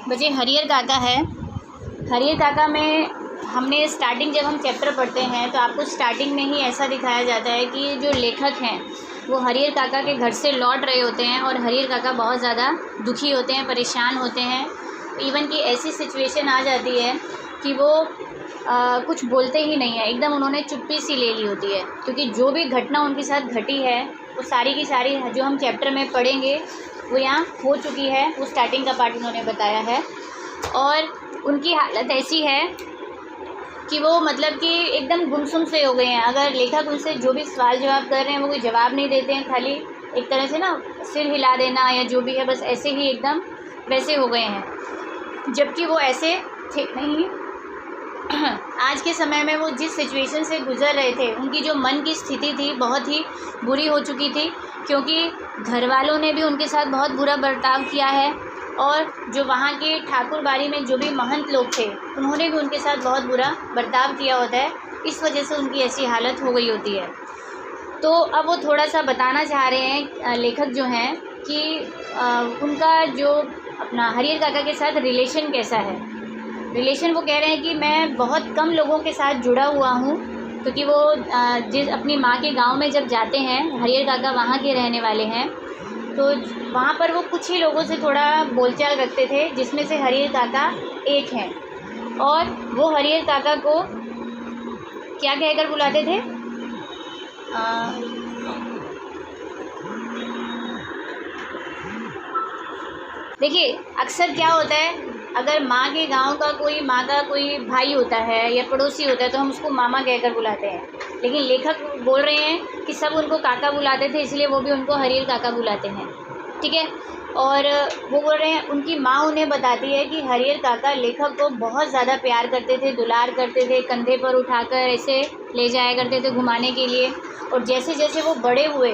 बच्चे हरिहर काका है। हरिहर काका में हमने स्टार्टिंग जब हम चैप्टर पढ़ते हैं तो आपको स्टार्टिंग में ही ऐसा दिखाया जाता है कि जो लेखक हैं वो हरिहर काका के घर से लौट रहे होते हैं और हरिहर काका बहुत ज़्यादा दुखी होते हैं, परेशान होते हैं। इवन कि ऐसी सिचुएशन आ जाती है कि वो कुछ बोलते ही नहीं है, एकदम उन्होंने चुप्पी सी ले ली होती है, क्योंकि जो भी घटना उनके साथ घटी है वो सारी की सारी जो हम चैप्टर में पढ़ेंगे वो यहाँ हो चुकी है। वो स्टार्टिंग का पार्ट उन्होंने बताया है और उनकी हालत ऐसी है कि वो मतलब कि एकदम गुमसुम से हो गए हैं। अगर लेखक उनसे जो भी सवाल जवाब कर रहे हैं वो कोई जवाब नहीं देते हैं, खाली एक तरह से ना सिर हिला देना या जो भी है, बस ऐसे ही एकदम वैसे हो गए हैं, जबकि वो ऐसे थे नहीं। आज के समय में वो जिस सिचुएशन से गुज़र रहे थे, उनकी जो मन की स्थिति थी बहुत ही बुरी हो चुकी थी, क्योंकि घर वालों ने भी उनके साथ बहुत बुरा बर्ताव किया है और जो वहाँ के ठाकुर बाड़ी में जो भी महंत लोग थे उन्होंने भी उनके साथ बहुत बुरा बर्ताव किया होता है। इस वजह से उनकी ऐसी हालत हो गई होती है। तो अब वो थोड़ा सा बताना चाह रहे हैं लेखक जो हैं कि उनका जो अपना हरिहर काका के साथ रिलेशन कैसा है। रिलेशन वो कह रहे हैं कि मैं बहुत कम लोगों के साथ जुड़ा हुआ हूँ, क्योंकि वो जिस अपनी माँ के गांव में जब जाते हैं, हरिहर काका वहाँ के रहने वाले हैं, तो वहाँ पर वो कुछ ही लोगों से थोड़ा बोलचाल रखते थे, जिसमें से हरिहर काका एक हैं। और वो हरिहर काका को क्या कहकर बुलाते थे? देखिए, अक्सर क्या होता है, अगर माँ के गांव का कोई भाई होता है या पड़ोसी होता है तो हम उसको मामा कहकर बुलाते हैं, लेकिन लेखक बोल रहे हैं कि सब उनको काका बुलाते थे, इसलिए वो भी उनको हरिहर काका बुलाते हैं। ठीक है। और वो बोल रहे हैं उनकी माँ उन्हें बताती है कि हरिहर काका लेखक को बहुत ज़्यादा प्यार करते थे, दुलार करते थे, कंधे पर उठाकर ऐसे ले जाया करते थे घुमाने के लिए। और जैसे जैसे वो बड़े हुए,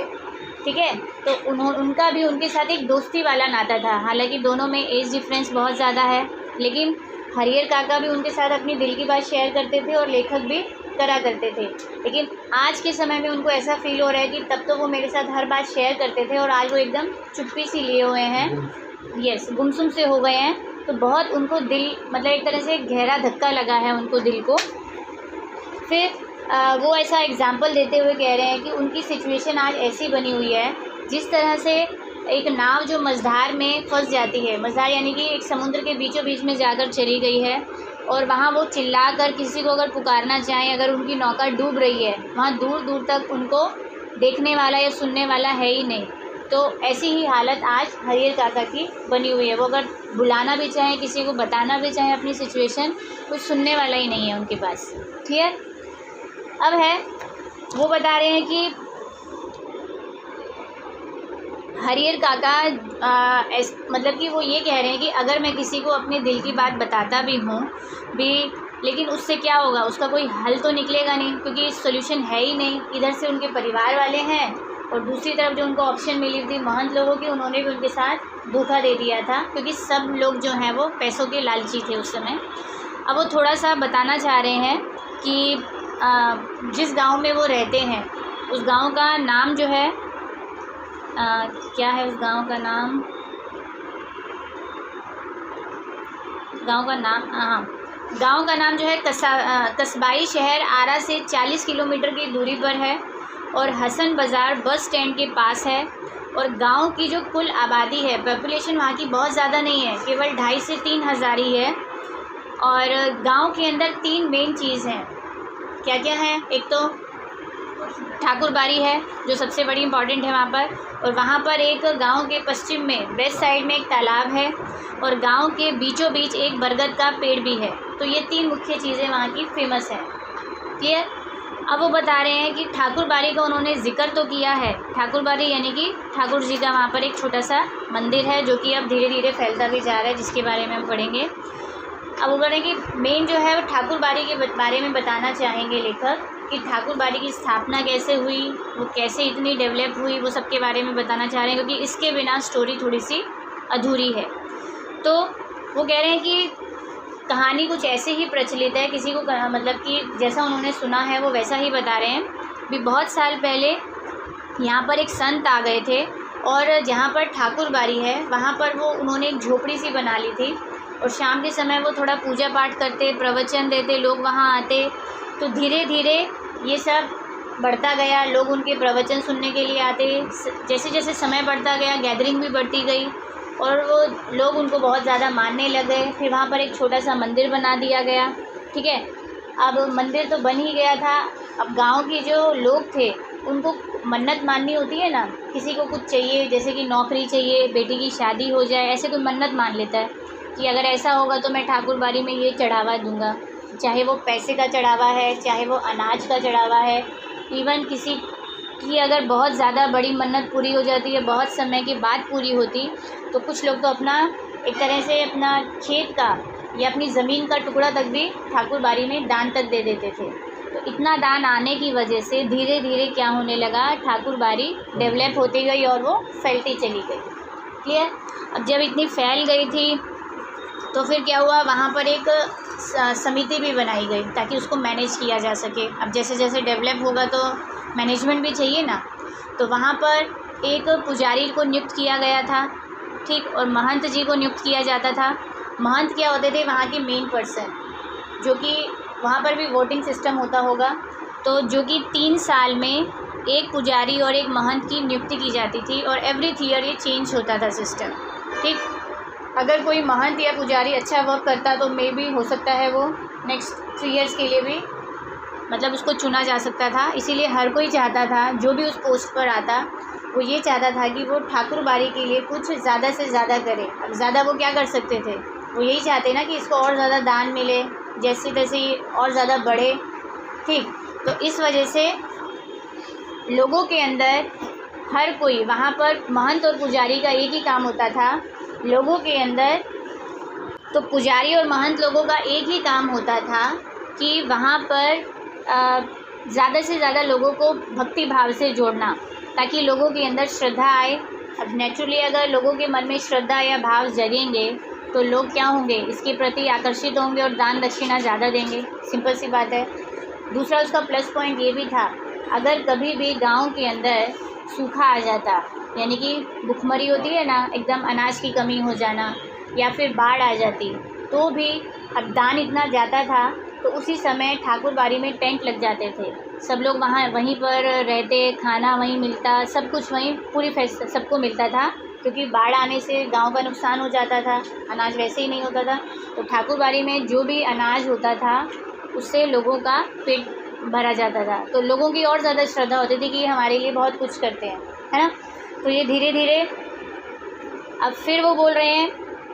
ठीक है, तो उनका भी उनके साथ एक दोस्ती वाला नाता था। हालांकि दोनों में एज डिफरेंस बहुत ज़्यादा है, लेकिन हरिहर काका भी उनके साथ अपनी दिल की बात शेयर करते थे और लेखक भी करा करते थे। लेकिन आज के समय में उनको ऐसा फील हो रहा है कि तब तो वो मेरे साथ हर बात शेयर करते थे और आज वो एकदम चुप्पी सी लिए हुए हैं, यस, गुमसुम से हो गए हैं। तो बहुत उनको दिल मतलब एक तरह से गहरा धक्का लगा है उनको दिल को। फिर वो ऐसा एग्जाम्पल देते हुए कह रहे हैं कि उनकी सिचुएशन आज ऐसी बनी हुई है, जिस तरह से एक नाव जो मझधार में फंस जाती है, मझधार यानी कि एक समुद्र के बीचों बीच में जाकर चली गई है और वहाँ वो चिल्लाकर किसी को अगर पुकारना चाहें, अगर उनकी नौका डूब रही है, वहाँ दूर दूर तक उनको देखने वाला या सुनने वाला है ही नहीं। तो ऐसी ही हालत आज हरिहर काका की बनी हुई है। वो अगर बुलाना भी चाहें, किसी को बताना भी चाहें अपनी सिचुएशन, कुछ सुनने वाला ही नहीं है उनके पास। क्लियर? अब है वो बता रहे हैं कि हरिहर काका मतलब कि वो ये कह रहे हैं कि अगर मैं किसी को अपने दिल की बात बताता भी हूँ लेकिन उससे क्या होगा, उसका कोई हल तो निकलेगा नहीं, क्योंकि सोल्यूशन है ही नहीं। इधर से उनके परिवार वाले हैं और दूसरी तरफ जो उनको ऑप्शन मिली थी महंत लोगों की, उन्होंने भी उनके साथ धोखा दे दिया था, क्योंकि सब लोग जो हैं वो पैसों के लालची थे उस समय। अब वो थोड़ा सा बताना चाह रहे हैं कि जिस गांव में वो रहते हैं उस गांव का नाम जो है क्या है, उस गांव का नाम गांव का नाम जो है कस्बाई शहर आरा से 40 किलोमीटर की दूरी पर है और हसन बाज़ार बस स्टैंड के पास है। और गांव की जो कुल आबादी है, पॉपुलेशन वहाँ की बहुत ज़्यादा नहीं है, केवल 2,500 से 3,000 ही है। और गांव के अंदर 3 मेन चीज़ हैं। क्या क्या है? एक तो ठाकुर बाड़ी है जो सबसे बड़ी इम्पॉर्टेंट है वहाँ पर, और वहाँ पर एक गांव के पश्चिम में वेस्ट साइड में एक तालाब है और गांव के बीचों बीच एक बरगद का पेड़ भी है। तो ये 3 मुख्य चीज़ें वहाँ की फेमस है। क्लियर? अब वो बता रहे हैं कि ठाकुर बाड़ी का उन्होंने जिक्र तो किया है। ठाकुर बाड़ी यानी कि ठाकुर जी का वहाँ पर एक छोटा सा मंदिर है, जो कि अब धीरे धीरे फैलता भी जा रहा है, जिसके बारे में हम पढ़ेंगे। अब वो कह रहे हैं कि मेन जो है वो ठाकुर बाड़ी के बारे में बताना चाहेंगे लेखक, कि ठाकुर बाड़ी की स्थापना कैसे हुई, वो कैसे इतनी डेवलप हुई, वो सब के बारे में बताना चाह रहे हैं, क्योंकि इसके बिना स्टोरी थोड़ी सी अधूरी है। तो वो कह रहे हैं कि कहानी कुछ ऐसे ही प्रचलित है, किसी को मतलब कि जैसा उन्होंने सुना है वो वैसा ही बता रहे हैं। भी बहुत साल पहले यहाँ पर एक संत आ गए थे और जहाँ पर ठाकुर बाड़ी है वहाँ पर वो उन्होंने एक झोपड़ी सी बना ली थी और शाम के समय वो थोड़ा पूजा पाठ करते, प्रवचन देते, लोग वहाँ आते। तो धीरे धीरे ये सब बढ़ता गया, लोग उनके प्रवचन सुनने के लिए आते। जैसे जैसे समय बढ़ता गया गैदरिंग भी बढ़ती गई और वो लोग उनको बहुत ज़्यादा मानने लगे। फिर वहाँ पर एक छोटा सा मंदिर बना दिया गया, ठीक है। अब मंदिर तो बन ही गया था, अब गांव के जो लोग थे उनको मन्नत माननी होती है ना, किसी को कुछ चाहिए, जैसे कि नौकरी चाहिए, बेटी की शादी हो जाए, ऐसे कोई मन्नत मान लेता है कि अगर ऐसा होगा तो मैं ठाकुर बाड़ी में ये चढ़ावा दूंगा। चाहे वो पैसे का चढ़ावा है, चाहे वो अनाज का चढ़ावा है, इवन किसी की अगर बहुत ज़्यादा बड़ी मन्नत पूरी हो जाती है, बहुत समय के बाद पूरी होती, तो कुछ लोग तो अपना एक तरह से अपना खेत का या अपनी ज़मीन का टुकड़ा तक भी ठाकुर बाड़ी में दान तक दे देते थे। तो इतना दान आने की वजह से धीरे धीरे क्या होने लगा, ठाकुर बाड़ी डेवलप होती गई और वो फैलती चली गई। क्लियर। अब जब इतनी फैल गई थी तो फिर क्या हुआ, वहाँ पर एक समिति भी बनाई गई ताकि उसको मैनेज किया जा सके। अब जैसे जैसे डेवलप होगा तो मैनेजमेंट भी चाहिए ना, तो वहाँ पर एक पुजारी को नियुक्त किया गया था, ठीक, और महंत जी को नियुक्त किया जाता था। महंत क्या होते थे, वहाँ के मेन पर्सन, जो कि वहाँ पर भी वोटिंग सिस्टम होता होगा, तो जो कि 3 साल में एक पुजारी और एक महंत की नियुक्ति की जाती थी और एवरी ईयर ये चेंज होता था सिस्टम, ठीक। अगर कोई महंत या पुजारी अच्छा वर्क करता तो मे भी हो सकता है वो नेक्स्ट 3 ईयर्स के लिए भी मतलब उसको चुना जा सकता था। इसीलिए हर कोई चाहता था, जो भी उस पोस्ट पर आता वो ये चाहता था कि वो ठाकुर बाड़ी के लिए कुछ ज़्यादा से ज़्यादा करे। अब ज़्यादा वो क्या कर सकते थे, वो यही चाहते ना कि इसको और ज़्यादा दान मिले, जैसे तैसे और ज़्यादा बढ़े, ठीक। तो इस वजह से लोगों के अंदर हर कोई, वहाँ पर महंत और पुजारी का एक ही काम होता था, लोगों के अंदर तो पुजारी और महंत लोगों का एक ही काम होता था कि वहाँ पर ज़्यादा से ज़्यादा लोगों को भक्ति भाव से जोड़ना, ताकि लोगों के अंदर श्रद्धा आए। अब नेचुरली अगर लोगों के मन में श्रद्धा या भाव जगेंगे तो लोग क्या होंगे, इसके प्रति आकर्षित होंगे और दान दक्षिणा ज़्यादा देंगे, सिंपल सी बात है। दूसरा उसका प्लस पॉइंट ये भी था, अगर कभी भी गांव के अंदर सूखा आ जाता, यानी कि भुखमरी होती है ना, एकदम अनाज की कमी हो जाना, या फिर बाढ़ आ जाती, तो भी अब दान इतना जाता था तो उसी समय ठाकुर बाड़ी में टेंट लग जाते थे, सब लोग वहाँ वहीं पर रहते, खाना वहीं मिलता, सब कुछ वहीं पूरी सबको मिलता था, क्योंकि बाढ़ आने से गांव का नुकसान हो जाता था, अनाज वैसे ही नहीं होता था। तो ठाकुर बाड़ी में जो भी अनाज होता था उससे लोगों का पेट भरा जाता था, तो लोगों की और ज़्यादा श्रद्धा होती थी कि ये हमारे लिए बहुत कुछ करते हैं, है ना। तो ये धीरे धीरे अब फिर वो बोल रहे हैं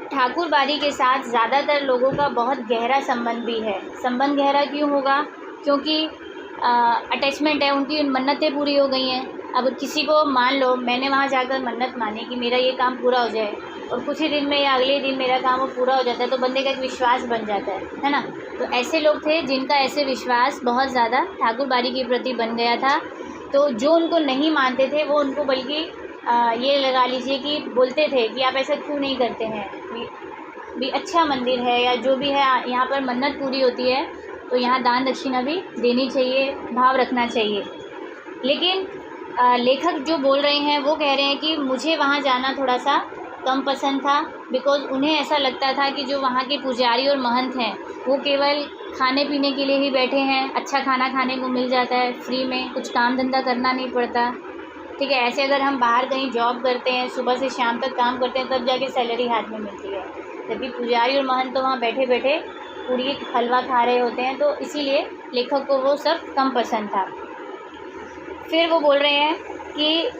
ठाकुर बाड़ी के साथ ज़्यादातर लोगों का बहुत गहरा संबंध भी है। संबंध गहरा क्यों होगा, क्योंकि अटैचमेंट है, उनकी मन्नतें पूरी हो गई हैं। अब किसी को मान लो मैंने वहाँ जाकर मन्नत मानी कि मेरा ये काम पूरा हो जाए, और कुछ ही दिन में या अगले दिन मेरा काम वो पूरा हो जाता है, तो बंदे का एक विश्वास बन जाता है ना। तो ऐसे लोग थे जिनका ऐसे विश्वास बहुत ज़्यादा ठाकुर बाड़ी के प्रति बन गया था। तो जो उनको नहीं मानते थे वो उनको बल्कि ये लगा लीजिए कि बोलते थे कि आप ऐसा क्यों नहीं करते हैं, भी अच्छा मंदिर है या जो भी है, यहाँ पर मन्नत पूरी होती है तो यहाँ दान दक्षिणा भी देनी चाहिए, भाव रखना चाहिए। लेकिन लेखक जो बोल रहे हैं वो कह रहे हैं कि मुझे वहाँ जाना थोड़ा सा कम पसंद था, बिकॉज़ उन्हें ऐसा लगता था कि जो वहाँ के पुजारी और महंत हैं वो केवल खाने पीने के लिए ही बैठे हैं, अच्छा खाना खाने को मिल जाता है फ्री में, कुछ काम धंधा करना नहीं पड़ता, ठीक है। ऐसे अगर हम बाहर कहीं जॉब करते हैं, सुबह से शाम तक काम करते हैं, तब जाके सैलरी हाथ में मिलती है, जबकि पुजारी और महंत तो वहाँ बैठे बैठे पूरी हलवा खा रहे होते हैं। तो इसीलिए लेखक को वो सब कम पसंद था। फिर वो बोल रहे हैं कि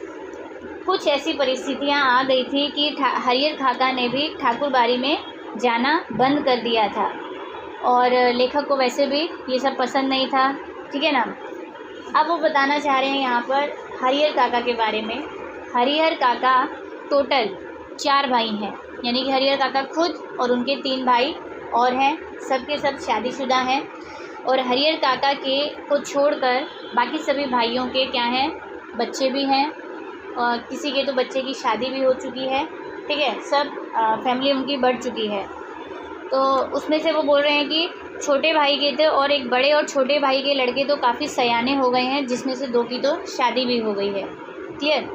कुछ ऐसी परिस्थितियाँ आ गई थी कि हरिहर काका ने भी ठाकुर बाड़ी में जाना बंद कर दिया था, और लेखक को वैसे भी ये सब पसंद नहीं था, ठीक है ना। अब वो बताना चाह रहे हैं यहाँ पर हरिहर काका के बारे में। हरिहर काका टोटल 4 भाई हैं, यानी कि हरिहर काका खुद और उनके 3 भाई और हैं, सब के सब शादीशुदा हैं। और हरिहर काका के को छोड़कर बाकी सभी भाइयों के क्या हैं, बच्चे भी हैं, और किसी के तो बच्चे की शादी भी हो चुकी है, ठीक है, सब फैमिली उनकी बढ़ चुकी है। तो उसमें से वो बोल रहे हैं कि छोटे भाई के थे और एक बड़े और छोटे भाई के लड़के तो काफ़ी सयाने हो गए हैं, जिसमें से 2 की तो शादी भी हो गई है, क्लियर।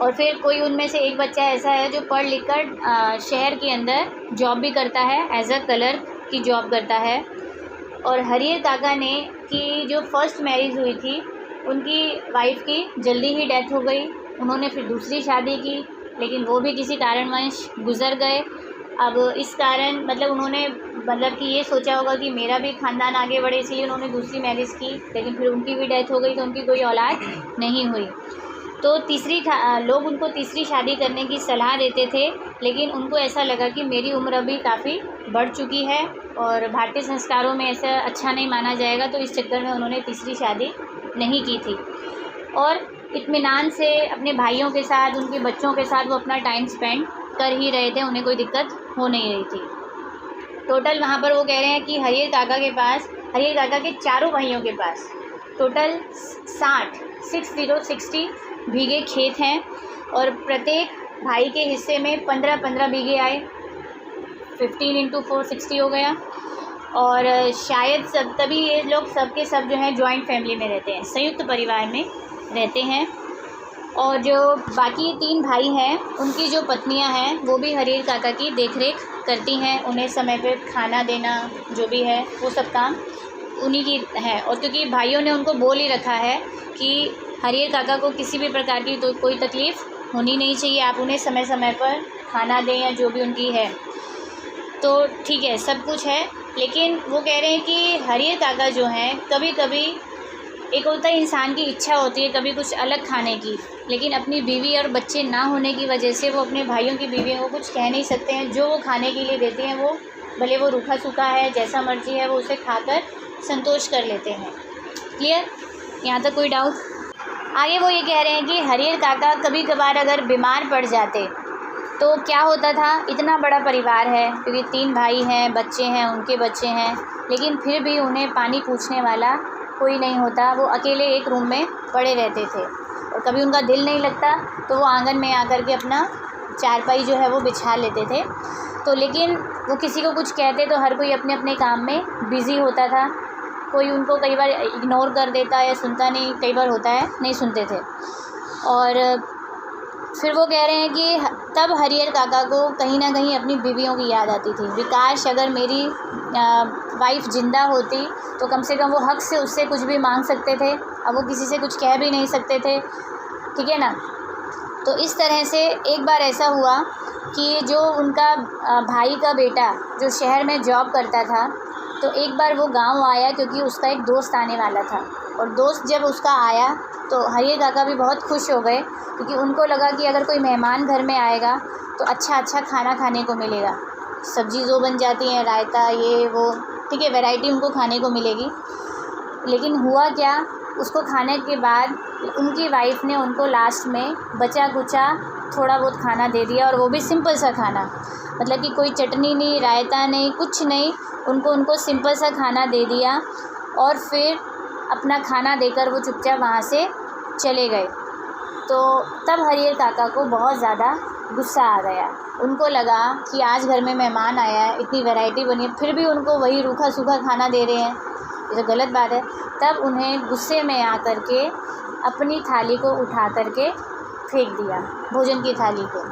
और फिर कोई उनमें से एक बच्चा ऐसा है जो पढ़ लिख कर शहर के अंदर जॉब भी करता है, एज अ क्लर्क की जॉब करता है। और हरियर काका ने की जो फर्स्ट मैरिज हुई थी, उनकी वाइफ की जल्दी ही डेथ हो गई। उन्होंने फिर दूसरी शादी की, लेकिन वो भी किसी कारणवश गुज़र गए। अब इस कारण मतलब उन्होंने मतलब कि ये सोचा होगा कि मेरा भी ख़ानदान आगे बढ़े, इसलिए उन्होंने दूसरी मैरिज की, लेकिन फिर उनकी भी डेथ हो गई, तो उनकी कोई औलाद नहीं हुई। तो लोग उनको तीसरी शादी करने की सलाह देते थे, लेकिन उनको ऐसा लगा कि मेरी उम्र अभी काफ़ी बढ़ चुकी है और भारतीय संस्कारों में ऐसा अच्छा नहीं माना जाएगा, तो इस चक्कर में उन्होंने तीसरी शादी नहीं की थी। और इत्मीनान से अपने भाइयों के साथ, उनके बच्चों के साथ वो अपना टाइम स्पेंड कर ही रहे थे, उन्हें कोई दिक्कत हो नहीं रही थी। टोटल वहाँ पर वो कह रहे हैं कि हरियर काका के चारों भाइयों के पास टोटल 60 बीघे खेत हैं, और प्रत्येक भाई के हिस्से में 15-15 बीघे आए। 15 × 4 60 हो गया। और शायद तभी ये लोग सब के सब जो हैं जॉइंट फैमिली में रहते हैं, संयुक्त परिवार में रहते हैं। और जो बाकी 3 भाई हैं, उनकी जो पत्नियां हैं वो भी हरियर काका की देखरेख करती हैं, उन्हें समय पे खाना देना जो भी है वो सब काम उन्हीं की है। और क्योंकि भाइयों ने उनको बोल ही रखा है कि हरियर काका को किसी भी प्रकार की तो कोई तकलीफ़ होनी नहीं चाहिए, आप उन्हें समय समय पर खाना दें या जो भी उनकी है, तो ठीक है, सब कुछ है। लेकिन वो कह रहे हैं कि हरियर काका जो हैं, कभी कभी एक होता है इंसान की इच्छा होती है कभी कुछ अलग खाने की, लेकिन अपनी बीवी और बच्चे ना होने की वजह से वो अपने भाइयों की बीवियों को कुछ कह नहीं सकते हैं। जो वो खाने के लिए देते हैं, वो भले वो रूखा सूखा है, जैसा मर्जी है, वो उसे खाकर संतोष कर लेते हैं। क्लियर? यहाँ तक कोई डाउट? आगे वो ये कह रहे हैं कि हरियर काका कभी कभार अगर बीमार पड़ जाते तो क्या होता था। इतना बड़ा परिवार है, क्योंकि 3 भाई हैं, बच्चे हैं, उनके बच्चे हैं, लेकिन फिर भी उन्हें पानी पूछने वाला कोई नहीं होता। वो अकेले एक रूम में पड़े रहते थे, और कभी उनका दिल नहीं लगता तो वो आंगन में आकर के अपना चारपाई जो है वो बिछा लेते थे। तो लेकिन वो किसी को कुछ कहते तो हर कोई अपने अपने काम में बिज़ी होता था, कोई उनको कई बार इग्नोर कर देता या सुनता नहीं, कई बार होता है नहीं सुनते थे। और फिर वो कह रहे हैं कि तब हरियर काका को कहीं ना कहीं अपनी बीवियों की याद आती थी। विकास अगर मेरी वाइफ ज़िंदा होती तो कम से कम वो हक से उससे कुछ भी मांग सकते थे, अब वो किसी से कुछ कह भी नहीं सकते थे, ठीक है ना। तो इस तरह से एक बार ऐसा हुआ कि जो उनका भाई का बेटा जो शहर में जॉब करता था, तो एक बार वो गांव आया क्योंकि उसका एक दोस्त आने वाला था। और दोस्त जब उसका आया तो हरियर काका भी बहुत खुश हो गए, क्योंकि उनको लगा कि अगर कोई मेहमान घर में आएगा तो अच्छा खाना खाने को मिलेगा। सब्ज़ी जो बन जाती है, रायता, ये वो, ठीक है, वैरायटी उनको खाने को मिलेगी। लेकिन हुआ क्या, उसको खाने के बाद उनकी वाइफ ने उनको लास्ट में बचा कुचा थोड़ा बहुत खाना दे दिया, और वो भी सिंपल सा खाना, मतलब कि कोई चटनी नहीं, रायता नहीं, कुछ नहीं, उनको सिंपल सा खाना दे दिया। और फिर अपना खाना देकर वो चुपचाप वहाँ से चले गए। तो तब हरियर काका को बहुत ज़्यादा गुस्सा आ गया। उनको लगा कि आज घर में मेहमान आया है, इतनी वैरायटी बनी है, फिर भी उनको वही रूखा सूखा खाना दे रहे हैं, ये तो गलत बात है। तब उन्हें गुस्से में आकर के अपनी थाली को उठा करके फेंक दिया, भोजन की थाली को।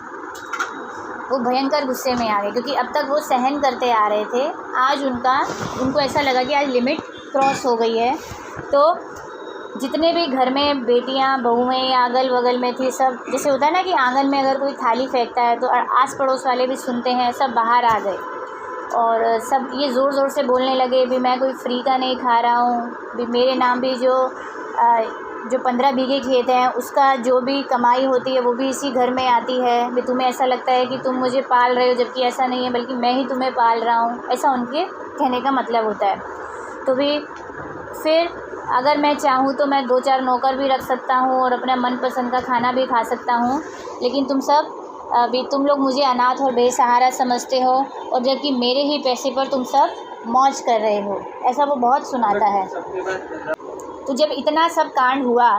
वो भयंकर गुस्से में आ गए, क्योंकि अब तक वो सहन करते आ रहे थे, आज उनको ऐसा लगा कि आज लिमिट क्रॉस हो गई है। तो जितने भी घर में बेटियां, बहुएं या अगल बगल में थी, सब, जैसे होता है ना कि आंगन में अगर कोई थाली फेंकता है तो आस पड़ोस वाले भी सुनते हैं, सब बाहर आ गए और सब ये ज़ोर ज़ोर से बोलने लगे भी मैं कोई फ्री का नहीं खा रहा हूँ, भी मेरे नाम भी जो 15 बीघे खेत हैं उसका जो भी कमाई होती है वो भी इसी घर में आती है, भी तुम्हें ऐसा लगता है कि तुम मुझे पाल रहे हो, जबकि ऐसा नहीं है, बल्कि मैं ही तुम्हें पाल रहा हूँ, ऐसा उनके कहने का मतलब होता है। तो भी फिर अगर मैं चाहूँ तो मैं 2-4 नौकर भी रख सकता हूँ और अपना मनपसंद का खाना भी खा सकता हूँ, लेकिन तुम लोग मुझे अनाथ और बेसहारा समझते हो, और जबकि मेरे ही पैसे पर तुम सब मौज कर रहे हो, ऐसा वो बहुत सुनाता है। तो जब इतना सब कांड हुआ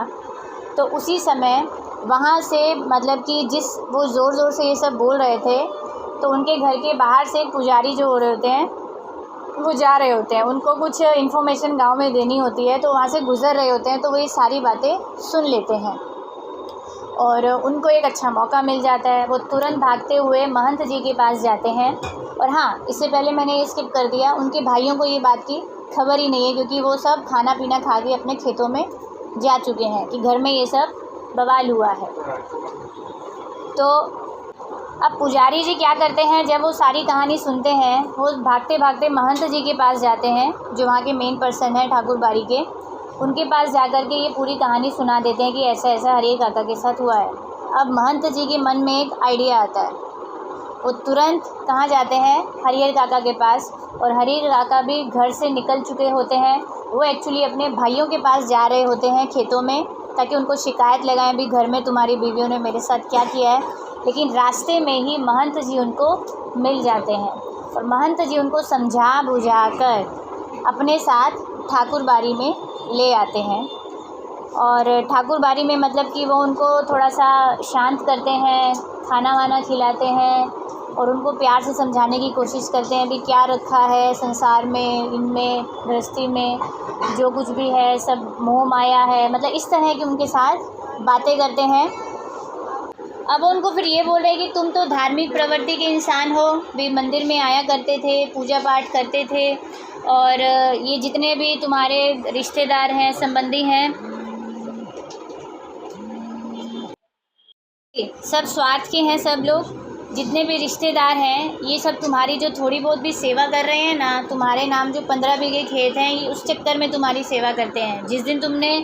तो उसी समय वहाँ से, मतलब कि वो ज़ोर ज़ोर से ये सब बोल रहे थे, तो उनके घर के बाहर से एक पुजारी जो हो रहे होते हैं वो जा रहे होते हैं, उनको कुछ इन्फॉर्मेशन गांव में देनी होती है, तो वहाँ से गुज़र रहे होते हैं, तो वो ये सारी बातें सुन लेते हैं। और उनको एक अच्छा मौका मिल जाता है। वो तुरंत भागते हुए महंत जी के पास जाते हैं। और हाँ, इससे पहले मैंने ये स्किप कर दिया, उनके भाइयों को ये बात की खबर ही नहीं है, क्योंकि वो सब खाना पीना खा के अपने खेतों में जा चुके हैं कि घर में ये सब बवाल हुआ है। तो अब पुजारी जी क्या करते हैं, जब वो सारी कहानी सुनते हैं, वो भागते भागते महंत जी के पास जाते हैं, जो वहाँ के मेन पर्सन हैं ठाकुर बाड़ी के। उनके पास जाकर के ये पूरी कहानी सुना देते हैं कि ऐसा ऐसा हरियर काका के साथ हुआ है। अब महंत जी के मन में एक आइडिया आता है, वो तुरंत कहाँ जाते हैं, हरियर काका के पास। और हरियर काका भी घर से निकल चुके होते हैं। वो एक्चुअली अपने भाइयों के पास जा रहे होते हैं खेतों में, ताकि उनको शिकायत लगाएं भी घर में तुम्हारी बीवियों ने मेरे साथ क्या किया है। लेकिन रास्ते में ही महंत जी उनको मिल जाते हैं और महंत जी उनको समझा बुझा कर अपने साथ ठाकुर बाड़ी में ले आते हैं। और ठाकुर बाड़ी में मतलब कि वो उनको थोड़ा सा शांत करते हैं, खाना वाना खिलाते हैं और उनको प्यार से समझाने की कोशिश करते हैं भी क्या रखा है संसार में, इनमें गृहस्थी में जो कुछ भी है सब मोह माया है, मतलब इस तरह की उनके साथ बातें करते हैं। अब उनको फिर ये बोल रहे हैं कि तुम तो धार्मिक प्रवृत्ति के इंसान हो, भी मंदिर में आया करते थे, पूजा पाठ करते थे, और ये जितने भी तुम्हारे रिश्तेदार हैं, संबंधी हैं, सब स्वार्थ के हैं। सब लोग जितने भी रिश्तेदार हैं, ये सब तुम्हारी जो थोड़ी बहुत भी सेवा कर रहे हैं ना, तुम्हारे नाम जो 15 बीघे खेत हैं, ये उस चक्कर में तुम्हारी सेवा करते हैं। जिस दिन तुमने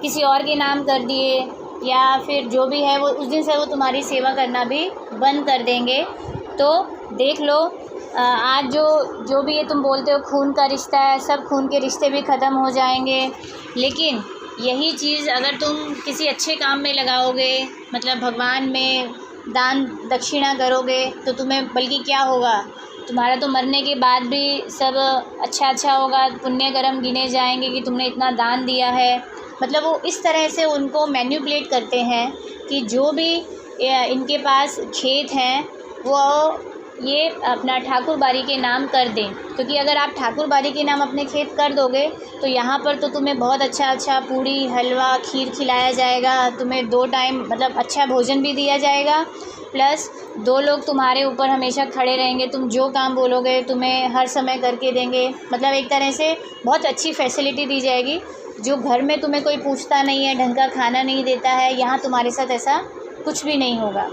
किसी और के नाम कर दिए या फिर जो भी है, वो उस दिन से वो तुम्हारी सेवा करना भी बंद कर देंगे। तो देख लो, आज जो भी ये तुम बोलते हो खून का रिश्ता है, सब खून के रिश्ते भी ख़त्म हो जाएंगे। लेकिन यही चीज़ अगर तुम किसी अच्छे काम में लगाओगे, मतलब भगवान में दान दक्षिणा करोगे, तो तुम्हें बल्कि क्या होगा, तुम्हारा तो मरने के बाद भी सब अच्छा होगा, पुण्य कर्म गिने जाएंगे कि तुमने इतना दान दिया है। मतलब वो इस तरह से उनको मैनिपुलेट करते हैं कि जो भी इनके पास खेत हैं वो ये अपना ठाकुर बाड़ी के नाम कर दें, क्योंकि अगर आप ठाकुर बाड़ी के नाम अपने खेत कर दोगे तो यहाँ पर तो तुम्हें बहुत अच्छा पूड़ी हलवा खीर खिलाया जाएगा, तुम्हें 2 टाइम मतलब अच्छा भोजन भी दिया जाएगा, प्लस 2 लोग तुम्हारे ऊपर हमेशा खड़े रहेंगे, तुम जो काम बोलोगे तुम्हें हर समय करके देंगे। मतलब एक तरह से बहुत अच्छी फैसिलिटी दी जाएगी। जो घर में तुम्हें कोई पूछता नहीं है, ढंग का खाना नहीं देता है, यहाँ तुम्हारे साथ ऐसा कुछ भी नहीं होगा।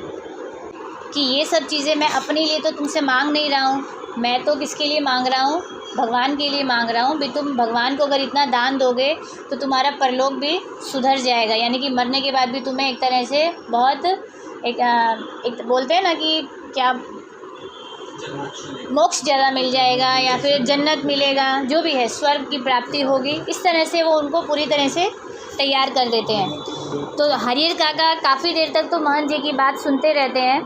कि ये सब चीज़ें मैं अपने लिए तो तुमसे मांग नहीं रहा हूँ, मैं तो किसके लिए मांग रहा हूँ, भगवान के लिए मांग रहा हूँ। भी तुम भगवान को अगर इतना दान दोगे तो तुम्हारा परलोक भी सुधर जाएगा, यानी कि मरने के बाद भी तुम्हें एक तरह से बहुत एक बोलते हैं ना कि क्या मोक्ष ज़्यादा मिल जाएगा या फिर जन्नत मिलेगा, जो भी है स्वर्ग की प्राप्ति होगी। इस तरह से वो उनको पूरी तरह से तैयार कर देते हैं। तो हरियर काका काफ़ी देर तक तो महंत जी की बात सुनते रहते हैं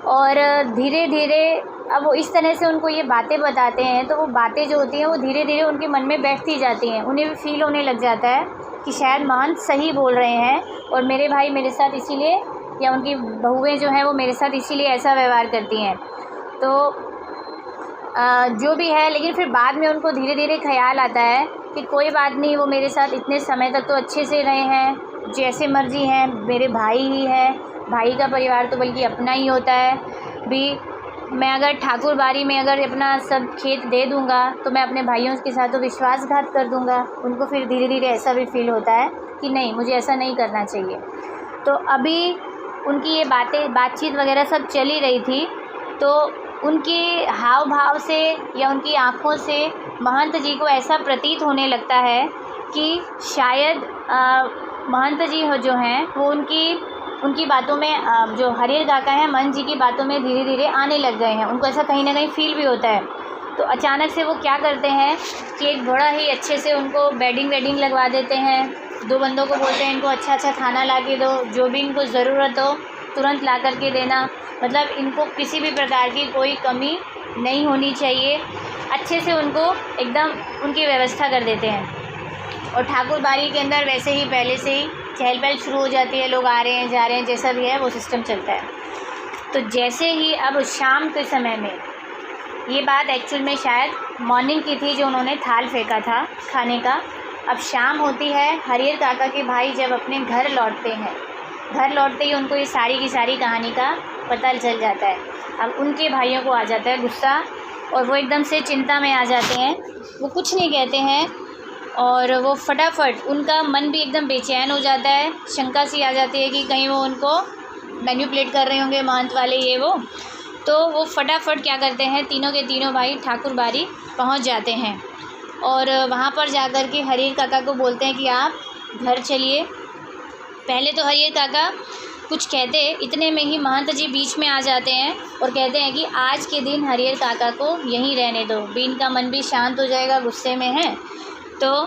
और धीरे धीरे अब वो इस तरह से उनको ये बातें बताते हैं, तो वो बातें जो होती हैं वो धीरे धीरे उनके मन में बैठती जाती हैं। उन्हें भी फील होने लग जाता है कि शायद महंत सही बोल रहे हैं और मेरे भाई मेरे साथ इसीलिए, या उनकी बहुएं जो हैं वो मेरे साथ इसीलिए ऐसा व्यवहार करती हैं। तो जो भी है, लेकिन फिर बाद में उनको धीरे धीरे ख्याल आता है कि कोई बात नहीं, वो मेरे साथ इतने समय तक तो अच्छे से रहे हैं, जैसे मर्जी हैं, मेरे भाई ही है, भाई का परिवार तो बल्कि अपना ही होता है। भी मैं अगर ठाकुर बाड़ी में अगर अपना सब खेत दे दूंगा तो मैं अपने भाइयों के साथ तो विश्वासघात कर दूंगा। उनको फिर धीरे धीरे ऐसा भी फील होता है कि नहीं, मुझे ऐसा नहीं करना चाहिए। तो अभी उनकी ये बातचीत वगैरह सब चली रही थी, तो उनके हाव भाव से या उनकी आँखों से महंत जी को ऐसा प्रतीत होने लगता है कि शायद महंत जी जो हैं वो उनकी बातों में जो हरियर काका हैं महंत जी की बातों में धीरे धीरे आने लग गए हैं। उनको ऐसा कहीं ना कहीं फील भी होता है। तो अचानक से वो क्या करते हैं कि एक बड़ा ही अच्छे से उनको बेडिंग लगवा देते हैं। 2 बंदों को बोलते हैं इनको अच्छा खाना ला के दो, जो भी इनको ज़रूरत हो तुरंत ला करके देना, मतलब इनको किसी भी प्रकार की कोई कमी नहीं होनी चाहिए। अच्छे से उनको एकदम उनकी व्यवस्था कर देते हैं। और ठाकुर बाड़ी के अंदर वैसे ही पहले से ही चहल पहल शुरू हो जाती है, लोग आ रहे हैं जा रहे हैं, जैसा भी है वो सिस्टम चलता है। तो जैसे ही अब शाम के समय में, ये बात एक्चुअल में शायद मॉर्निंग की थी जो उन्होंने थाल फेंका था खाने का, अब शाम होती है। हरियर काका के भाई जब अपने घर लौटते हैं घर लौटते ही उनको ये सारी की सारी कहानी का पता चल जाता है। अब उनके भाइयों को आ जाता है गुस्सा और वो एकदम से चिंता में आ जाते हैं। वो कुछ नहीं कहते हैं और वो फटाफट, उनका मन भी एकदम बेचैन हो जाता है, शंका सी आ जाती है कि कहीं वो उनको मैनिपुलेट कर रहे होंगे महंत वाले ये वो। तो वो फटाफट क्या करते हैं, तीनों के तीनों भाई ठाकुर बाड़ी पहुंच जाते हैं और वहाँ पर जाकर के हरियर काका को बोलते हैं कि आप घर चलिए। पहले तो हरियर काका कुछ कहते, इतने में ही महंत जी बीच में आ जाते हैं और कहते हैं कि आज के दिन हरियर काका को यहीं रहने दो, भी इनका मन भी शांत हो जाएगा, गुस्से में है तो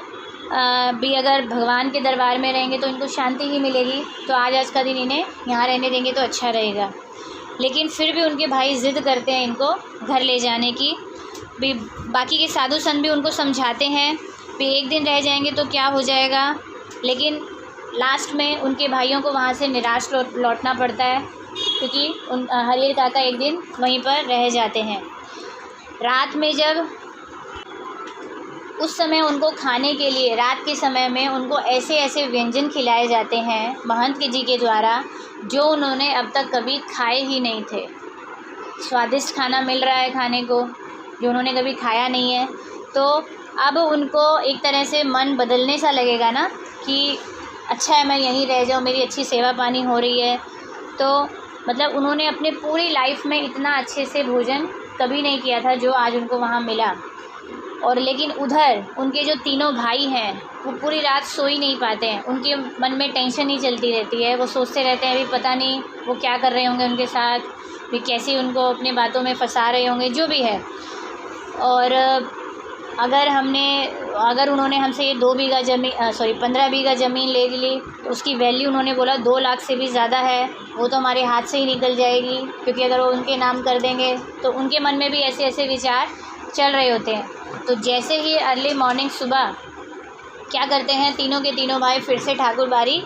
भी अगर भगवान के दरबार में रहेंगे तो इनको शांति ही मिलेगी, तो आज का दिन इन्हें यहाँ रहने देंगे तो अच्छा रहेगा। लेकिन फिर भी उनके भाई ज़िद करते हैं इनको घर ले जाने की। भी बाकी के साधु संत भी उनको समझाते हैं भी एक दिन रह जाएंगे तो क्या हो जाएगा, लेकिन लास्ट में उनके भाइयों को वहाँ से निराश लौटना पड़ता है, क्योंकि हरियर काका एक दिन वहीं पर रह जाते हैं। रात में जब उस समय उनको खाने के लिए, रात के समय में उनको ऐसे ऐसे व्यंजन खिलाए जाते हैं महंत जी के द्वारा जो उन्होंने अब तक कभी खाए ही नहीं थे। स्वादिष्ट खाना मिल रहा है खाने को जो उन्होंने कभी खाया नहीं है। तो अब उनको एक तरह से मन बदलने सा लगेगा ना कि अच्छा है मैं यहीं रह जाऊँ, मेरी अच्छी सेवा पानी हो रही है। तो मतलब उन्होंने अपने पूरी लाइफ में इतना अच्छे से भोजन कभी नहीं किया था जो आज उनको वहाँ मिला। और लेकिन उधर उनके जो तीनों भाई हैं वो पूरी रात सो ही नहीं पाते हैं, उनके मन में टेंशन ही चलती रहती है। वो सोचते रहते हैं भी पता नहीं वो क्या कर रहे होंगे उनके साथ, भी कैसे उनको अपने बातों में फंसा रहे होंगे, जो भी है। और अगर उन्होंने हमसे ये 15 बीघा ज़मीन ले ली तो उसकी वैल्यू उन्होंने बोला 2 लाख से भी ज़्यादा है, वो तो हमारे हाथ से ही निकल जाएगी, क्योंकि अगर वो उनके नाम कर देंगे तो उनके मन में भी ऐसे ऐसे विचार चल रहे होते हैं। तो जैसे ही अर्ली मॉर्निंग सुबह क्या करते हैं, तीनों के तीनों भाई फिर से ठाकुर बाड़ी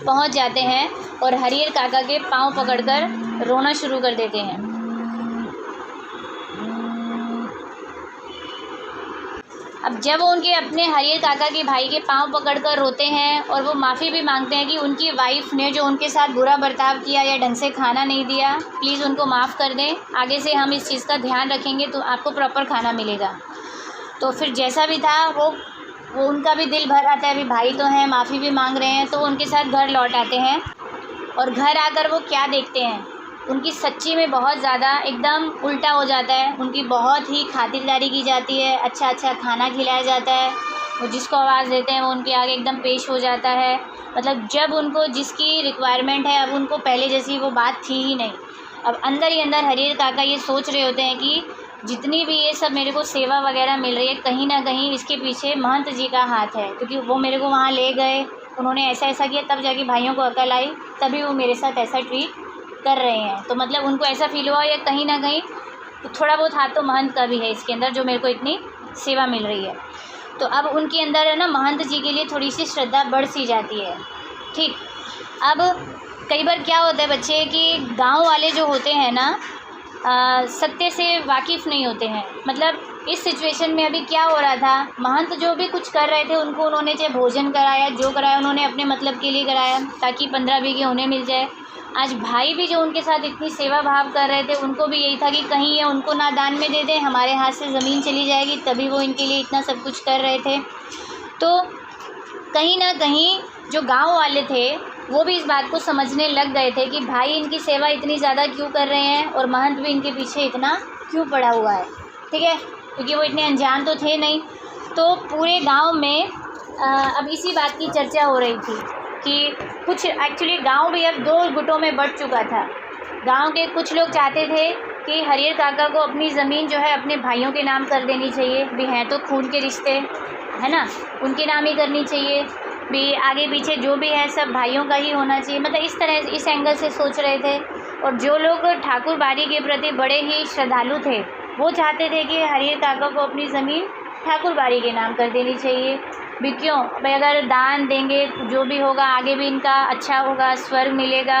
पहुंच जाते हैं और हरियर काका के पाँव पकड़कर रोना शुरू कर देते हैं। अब जब वो उनके अपने हरियर काका के भाई के पाँव पकड़कर रोते हैं और वो माफ़ी भी मांगते हैं कि उनकी वाइफ ने जो उनके साथ बुरा बर्ताव किया या ढंग से खाना नहीं दिया, प्लीज़ उनको माफ़ कर दें, आगे से हम इस चीज़ का ध्यान रखेंगे तो आपको प्रॉपर खाना मिलेगा। तो फिर जैसा भी था वो उनका भी दिल भर आता है, अभी भाई तो हैं, माफ़ी भी मांग रहे हैं, तो वो उनके साथ घर लौट आते हैं। और घर आकर वो क्या देखते हैं, उनकी सच्ची में बहुत ज़्यादा एकदम उल्टा हो जाता है। उनकी बहुत ही खातिरदारी की जाती है, अच्छा अच्छा खाना खिलाया जाता है, वो जिसको आवाज़ देते हैं वो उनके आगे एकदम पेश हो जाता है। मतलब जब उनको जिसकी रिक्वायरमेंट है, अब उनको पहले जैसी वो बात थी ही नहीं। अब अंदर ही अंदर हरियर काका ये सोच रहे होते हैं कि जितनी भी ये सब मेरे को सेवा वगैरह मिल रही है, कहीं ना कहीं इसके पीछे महंत जी का हाथ है, क्योंकि वो मेरे को वहाँ ले गए, उन्होंने ऐसा ऐसा किया, तब जाके भाइयों को अकल आई, तभी वो मेरे साथ ऐसा ट्रीट कर रहे हैं। तो मतलब उनको ऐसा फील हुआ या कहीं ना कहीं तो थोड़ा बहुत हाथ तो महंत का भी है इसके अंदर, जो मेरे को इतनी सेवा मिल रही है। तो अब उनके अंदर है ना महंत जी के लिए थोड़ी सी श्रद्धा बढ़ सी जाती है। ठीक, अब कई बार क्या होता है बच्चे कि गांव वाले जो होते हैं ना सत्य से वाकिफ़ नहीं होते हैं। मतलब इस सिचुएशन में अभी क्या हो रहा था, महंत जो भी कुछ कर रहे थे उनको उन्होंने चाहे भोजन कराया, जो कराया उन्होंने अपने मतलब के लिए कराया ताकि 15 बीघे उन्हें मिल जाए। आज भाई भी जो उनके साथ इतनी सेवा भाव कर रहे थे उनको भी यही था कि कहीं ये उनको ना दान में दे दें, हमारे हाथ से ज़मीन चली जाएगी, तभी वो इनके लिए इतना सब कुछ कर रहे थे। तो कहीं ना कहीं जो गांव वाले थे वो भी इस बात को समझने लग गए थे कि भाई इनकी सेवा इतनी ज़्यादा क्यों कर रहे हैं और महंत भी इनके पीछे इतना क्यों पड़ा हुआ है। ठीक है, क्योंकि वो इतने अनजान तो थे नहीं। तो पूरे गांव में अब इसी बात की चर्चा हो रही थी कि कुछ एक्चुअली गांव भी अब 2 गुटों में बंट चुका था। गांव के कुछ लोग चाहते थे कि हरियर काका को अपनी ज़मीन जो है अपने भाइयों के नाम कर देनी चाहिए, भी हैं तो खून के रिश्ते है ना, उनके नाम ही करनी चाहिए, भी आगे पीछे जो भी है सब भाइयों का ही होना चाहिए। मतलब इस तरह इस एंगल से सोच रहे थे। और जो लोग ठाकुर बाड़ी के प्रति बड़े ही श्रद्धालु थे वो चाहते थे कि हरियर काका को अपनी ज़मीन ठाकुर बाड़ी के नाम कर देनी चाहिए। भी क्यों भाई, अगर दान देंगे जो भी होगा आगे भी इनका अच्छा होगा, स्वर्ग मिलेगा,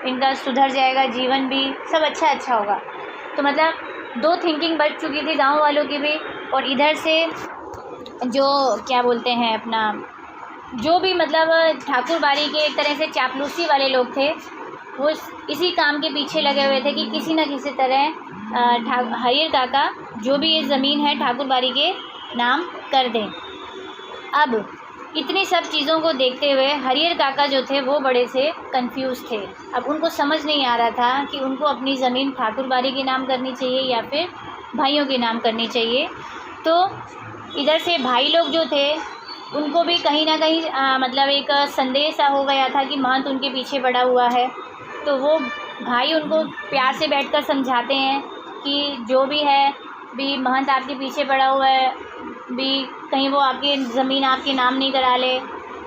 इनका सुधर जाएगा, जीवन भी सब अच्छा होगा। तो मतलब 2 थिंकिंग बढ़ चुकी थी गांव वालों की भी। और इधर से जो क्या बोलते हैं अपना जो भी मतलब ठाकुर बाड़ी के एक तरह से चापलूसी वाले लोग थे, वो इसी काम के पीछे लगे हुए थे कि किसी न किसी तरह हरियर काका जो भी ये ज़मीन है ठाकुर बाड़ी के नाम कर दें। अब इतनी सब चीज़ों को देखते हुए हरियर काका जो थे वो बड़े से कंफ्यूज थे। अब उनको समझ नहीं आ रहा था कि उनको अपनी ज़मीन ठाकुर बाड़ी के नाम करनी चाहिए या फिर भाइयों के नाम करनी चाहिए। तो इधर से भाई लोग जो थे उनको भी कहीं ना कहीं मतलब एक संदेह सा हो गया था कि महंत उनके पीछे पड़ा हुआ है। तो वो भाई उनको प्यार से बैठकर समझाते हैं कि जो भी है भी महंत आपके पीछे पड़ा हुआ है, भी कहीं वो आपकी ज़मीन आपके नाम नहीं करा ले।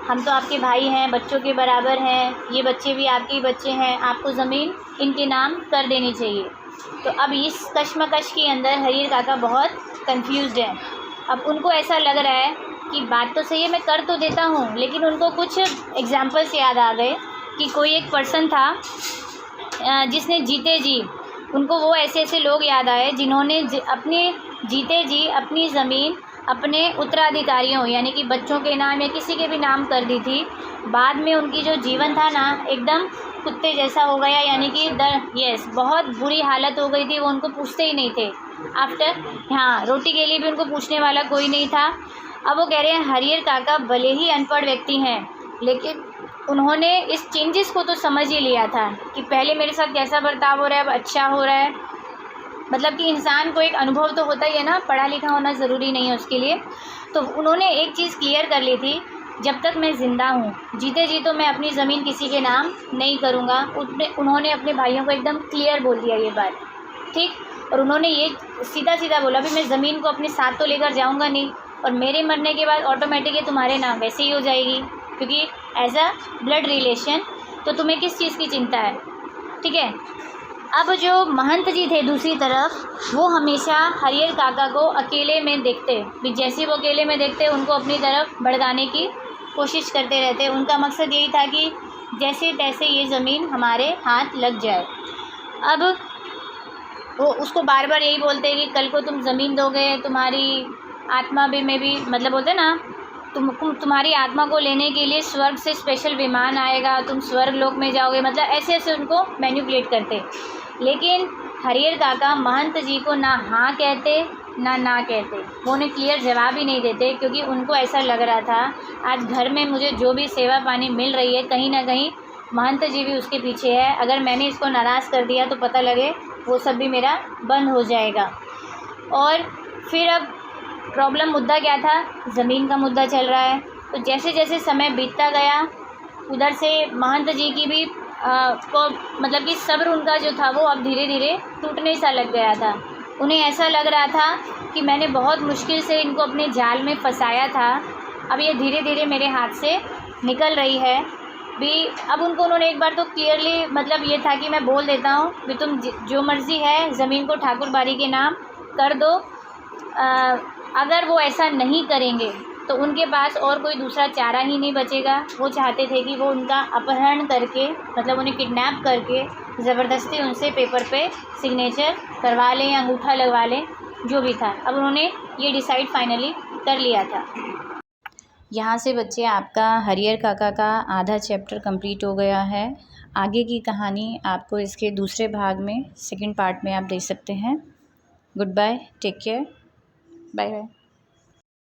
हम तो आपके भाई हैं, बच्चों के बराबर हैं, ये बच्चे भी आपके ही बच्चे हैं, आपको ज़मीन इनके नाम कर देनी चाहिए। तो अब इस कश्मकश के अंदर हरियर काका बहुत कंफ्यूज्ड है। अब उनको ऐसा लग रहा है कि बात तो सही है, मैं कर तो देता हूँ, लेकिन उनको कुछ एग्जाम्पल्स याद आ गए कि कोई एक पर्सन था जिसने जीते जी, उनको वो ऐसे ऐसे लोग याद आए जिन्होंने अपने जीते जी अपनी ज़मीन अपने उत्तराधिकारियों यानी कि बच्चों के नाम या किसी के भी नाम कर दी थी। बाद में उनकी जो जीवन था ना एकदम कुत्ते जैसा हो गया, यानी कि बहुत बुरी हालत हो गई थी। वो उनको पूछते ही नहीं थे आफ्टर, हाँ, रोटी के लिए भी उनको पूछने वाला कोई नहीं था। अब वो कह रहे हैं हरियर काका भले ही अनपढ़ व्यक्ति हैं, लेकिन उन्होंने इस चेंजेस को तो समझ ही लिया था कि पहले मेरे साथ कैसा बर्ताव हो रहा है अब अच्छा हो रहा है। मतलब कि इंसान को एक अनुभव तो होता ही है ना, पढ़ा लिखा होना ज़रूरी नहीं है उसके लिए। तो उन्होंने एक चीज़ क्लियर कर ली थी, जब तक मैं ज़िंदा हूँ जीते जी तो मैं अपनी ज़मीन किसी के नाम नहीं करूँगा। उन्होंने अपने भाइयों को एकदम क्लियर बोल दिया ये बात, ठीक। और उन्होंने ये सीधा सीधा बोला भी मैं ज़मीन को अपने साथ तो लेकर जाऊँगा नहीं, और मेरे मरने के बाद ऑटोमेटिक ये तुम्हारे नाम वैसे ही हो जाएगी, क्योंकि एज अ ब्लड रिलेशन, तो तुम्हें किस चीज़ की चिंता है, ठीक है। अब जो महंत जी थे दूसरी तरफ, वो हमेशा हरियर काका को अकेले में देखते, भी जैसे वो अकेले में देखते उनको अपनी तरफ भड़काने की कोशिश करते रहते। उनका मकसद यही था कि जैसे तैसे ये ज़मीन हमारे हाथ लग जाए। अब वो उसको बार बार यही बोलते हैं कि कल को तुम ज़मीन दोगे, तुम्हारी आत्मा भी में भी मतलब बोलते ना तुम्हारी आत्मा को लेने के लिए स्वर्ग से स्पेशल विमान आएगा, तुम स्वर्ग लोक में जाओगे, मतलब ऐसे ऐसे उनको मैनिपुलेट करते। लेकिन हरियर काका महंत जी को ना हाँ कहते ना कहते, वो उन्हें क्लियर जवाब ही नहीं देते, क्योंकि उनको ऐसा लग रहा था आज घर में मुझे जो भी सेवा पानी मिल रही है कहीं ना कहीं महंत जी भी उसके पीछे है। अगर मैंने इसको नाराज़ कर दिया तो पता लगे वो सब भी मेरा बंद हो जाएगा। और फिर अब प्रॉब्लम मुद्दा क्या था, ज़मीन का मुद्दा चल रहा है। तो जैसे जैसे समय बीतता गया उधर से महंत जी की भी को मतलब कि सब्र उनका जो था वो अब धीरे धीरे टूटने सा लग गया था। उन्हें ऐसा लग रहा था कि मैंने बहुत मुश्किल से इनको अपने जाल में फंसाया था, अब ये धीरे धीरे मेरे हाथ से निकल रही है भी। अब उन्होंने एक बार तो क्लियरली मतलब ये था कि मैं बोल देता हूँ भी तुम जो मर्ज़ी है ज़मीन को ठाकुर बाड़ी के नाम कर दो। अगर वो ऐसा नहीं करेंगे तो उनके पास और कोई दूसरा चारा ही नहीं बचेगा। वो चाहते थे कि वो उनका अपहरण करके मतलब उन्हें किडनैप करके ज़बरदस्ती उनसे पेपर पे सिग्नेचर करवा लें या अंगूठा लगवा लें, जो भी था। अब उन्होंने ये डिसाइड फाइनली कर लिया था। यहाँ से बच्चे आपका हरियर काका का आधा चैप्टर कंप्लीट हो गया है। आगे की कहानी आपको इसके दूसरे भाग में सेकंड पार्ट में आप देख सकते हैं। Goodbye, take care, bye bye.